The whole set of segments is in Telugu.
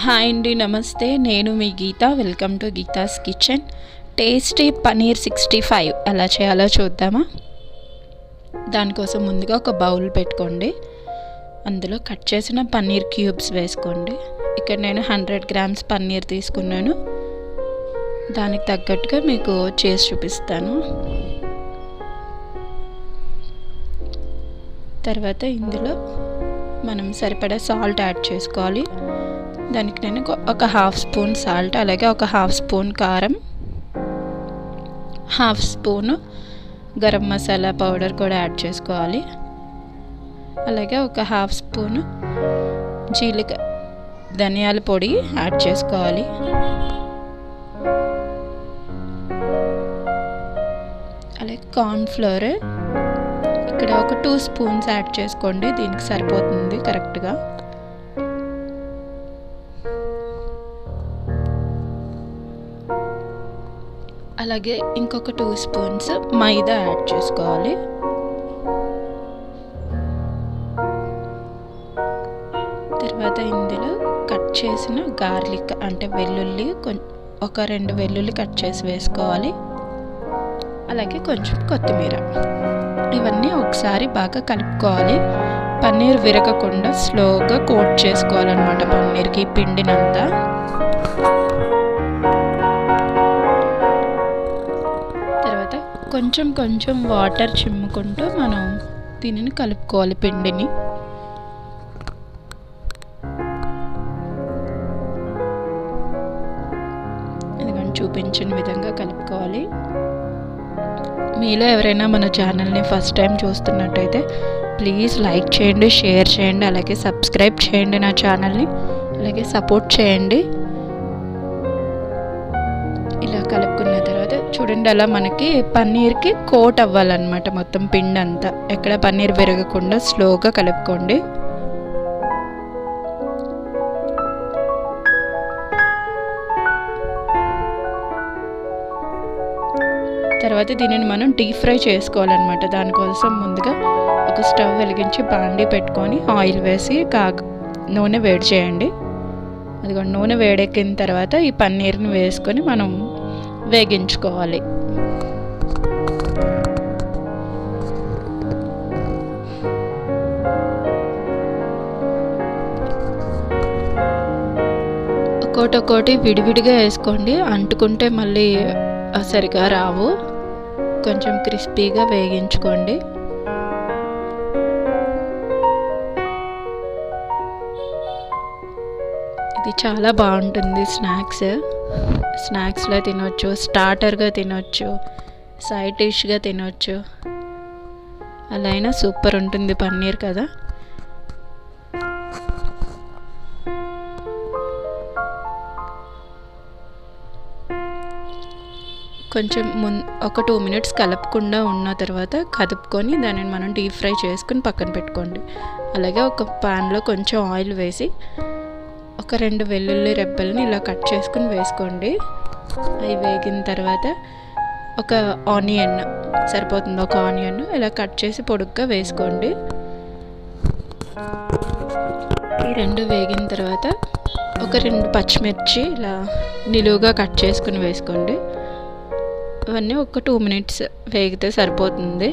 హాయ్ అండి, నమస్తే. నేను మీ Geetha. Welcome to Geetha's kitchen. Tasty paneer 65 ఎలా చేయాలో చూద్దామా? దానికోసం ముందుగా ఒక బౌల్ పెట్టుకోండి. అందులో కట్ చేసిన పన్నీర్ క్యూబ్స్ వేసుకోండి. ఇక్కడ నేను 100 గ్రామ్స్ పన్నీర్ తీసుకున్నాను. దానికి తగ్గట్టుగా మీకు చేసి చూపిస్తాను. తర్వాత ఇందులో మనం సరిపడా సాల్ట్ యాడ్ చేసుకోవాలి. దానికి నేను ఒక హాఫ్ స్పూన్ సాల్ట్, అలాగే ఒక హాఫ్ స్పూన్ కారం, half spoon garam masala powder కూడా యాడ్ చేసుకోవాలి. అలాగే ఒక హాఫ్ స్పూను ధనియాల పొడి యాడ్ చేసుకోవాలి. అలాగే కార్న్ఫ్లోర్ ఇక్కడ ఒక 2 స్పూన్స్ యాడ్ చేసుకోండి. దీనికి సరిపోతుంది కరెక్ట్గా. అలాగే ఇంకొక 2 స్పూన్స్ మైదా యాడ్ చేసుకోవాలి. తర్వాత ఇందులో కట్ చేసిన గార్లిక్ అంటే వెల్లుల్లి, ఒక 2 వెల్లుల్లి కట్ చేసి వేసుకోవాలి. అలాగే కొంచెం కొత్తిమీర. ఇవన్నీ ఒకసారి బాగా కలుపుకోవాలి. పన్నీర్ విరగకుండా స్లోగా కోట్ చేసుకోవాలన్నమాట పన్నీర్కి పిండినంతా. తర్వాత కొంచెం కొంచెం వాటర్ చిమ్ముకుంటూ మనం దీనిని కలుపుకోవాలి పిండిని. ఎందుకంటే చూపించిన విధంగా కలుపుకోవాలి. మీలో ఎవరైనా మన ఛానల్ని ఫస్ట్ టైం చూస్తున్నట్టయితే ప్లీజ్ లైక్ చేయండి, షేర్ చేయండి, అలాగే సబ్స్క్రైబ్ చేయండి నా ఛానల్ని. అలాగే సపోర్ట్ చేయండి. ఇలా కలుపుకున్న తర్వాత చూడండి, అలా మనకి పన్నీర్కి కోట్ అవ్వాలన్నమాట మొత్తం పిండి అంతా. ఎక్కడ పన్నీర్ విరగకుండా స్లోగా కలుపుకోండి. తర్వాత దీనిని మనం డీప్ ఫ్రై చేసుకోవాలన్నమాట. దానికోసం ముందుగా ఒక స్టవ్ వెలిగించి బాండీ పెట్టుకొని ఆయిల్ వేసి నూనె వేడి చేయండి. అదిగో నూనె వేడెక్కిన తర్వాత ఈ పన్నీర్ని వేసుకొని మనం వేగించుకోవాలి. ఒక్కోటి విడివిడిగా వేసుకోండి, అంటుకుంటే మళ్ళీ సరిగా రావు. కొంచెం క్రిస్పీగా వేగించుకోండి. ఇది చాలా బాగుంటుంది. స్నాక్స్లో తినొచ్చు, స్టార్టర్గా తినొచ్చు, సైడ్ డిష్గా తినొచ్చు. అలా అయినా సూపర్ ఉంటుంది పన్నీర్ కదా. కొంచెం ఒక 2 మినిట్స్ కలపకుండా ఉన్న తర్వాత కదుపుకొని దానిని మనం డీప్ ఫ్రై చేసుకుని పక్కన పెట్టుకోండి. అలాగే ఒక ప్యాన్లో కొంచెం ఆయిల్ వేసి ఒక 2 వెల్లుల్లి రెబ్బల్ని ఇలా కట్ చేసుకుని వేసుకోండి. అవి వేగిన తర్వాత ఒక ఆనియన్ సరిపోతుంది, ఒక ఆనియన్ ఇలా కట్ చేసి పొడుగ్గా వేసుకోండి. ఈ 2 వేగిన తర్వాత ఒక 2 పచ్చిమిర్చి ఇలా నిలువుగా కట్ చేసుకుని వేసుకోండి. అవన్నీ ఒక 2 మినిట్స్ వేగితే సరిపోతుంది.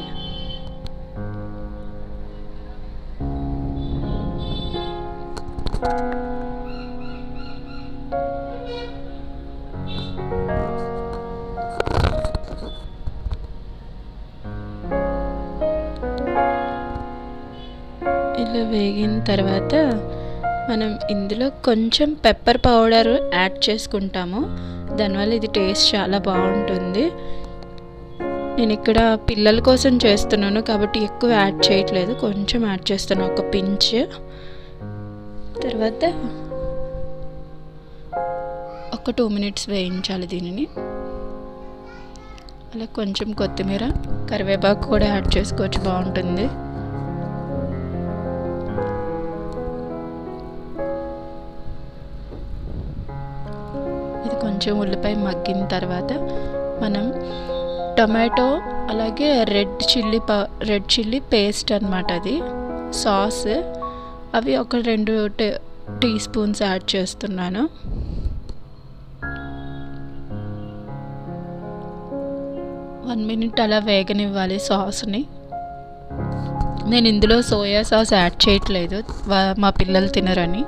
ఇలా వేగిన తర్వాత మనం ఇందులో కొంచెం పెప్పర్ పౌడర్ యాడ్ చేసుకుంటాము. దానివల్ల ఇది టేస్ట్ చాలా బాగుంటుంది. నేను ఇక్కడ పిల్లల కోసం చేస్తున్నాను కాబట్టి ఎక్కువ యాడ్ చేయట్లేదు, కొంచెం యాడ్ చేస్తాను, ఒక పించ్. తర్వాత ఒక 2 మినిట్స్ వేయించాలి దీనిని. అలా కొంచెం కొత్తిమీర, కరివేపాకు కూడా యాడ్ చేసుకోవచ్చు, బాగుంటుంది. ఇది కొంచెం ఉల్లిపాయ మగ్గిన తర్వాత మనం టొమాటో అలాగే రెడ్ చిల్లీ పేస్ట్ అన్నమాట, అది సాస్. అవి ఒక టీ స్పూన్స్ యాడ్ చేస్తున్నాను. వన్ మినిట్ అలా వేగనివ్వాలి సాస్ని. నేను ఇందులో సోయా సాస్ యాడ్ చేయట్లేదు, మా పిల్లలు తినరని.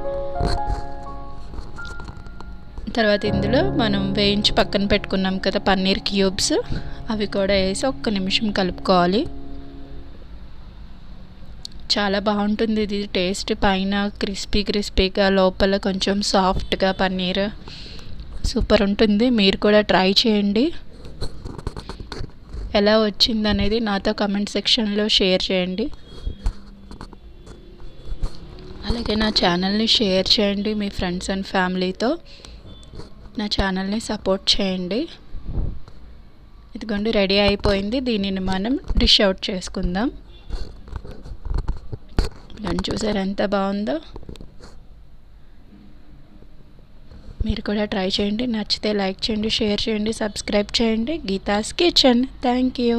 తర్వాత ఇందులో మనం వేయించి పక్కన పెట్టుకున్నాం కదా పన్నీర్ క్యూబ్స్, అవి కూడా వేసి 1 నిమిషం కలుపుకోవాలి. చాలా బాగుంటుంది ఇది టేస్ట్. పైన క్రిస్పీగా, లోపల కొంచెం సాఫ్ట్గా పన్నీర్ సూపర్ ఉంటుంది. మీరు కూడా ట్రై చేయండి. ఎలా వచ్చిందనేది నాతో కమెంట్ సెక్షన్లో షేర్ చేయండి. అలాగే నా ఛానల్ని షేర్ చేయండి మీ ఫ్రెండ్స్ అండ్ ఫ్యామిలీతో. నా ఛానల్ని సపోర్ట్ చేయండి. ఇదిగోండి రెడీ అయిపోయింది. దీనిని మనం డిష్ అవుట్ చేసుకుందాం. ఇలాంటి చూసారు ఎంత బాగుందో. మీరు కూడా ట్రై చేయండి. నచ్చితే లైక్ చేయండి, షేర్ చేయండి, సబ్స్క్రైబ్ చేయండి. గీతాస్ కిచెన్. Thank you.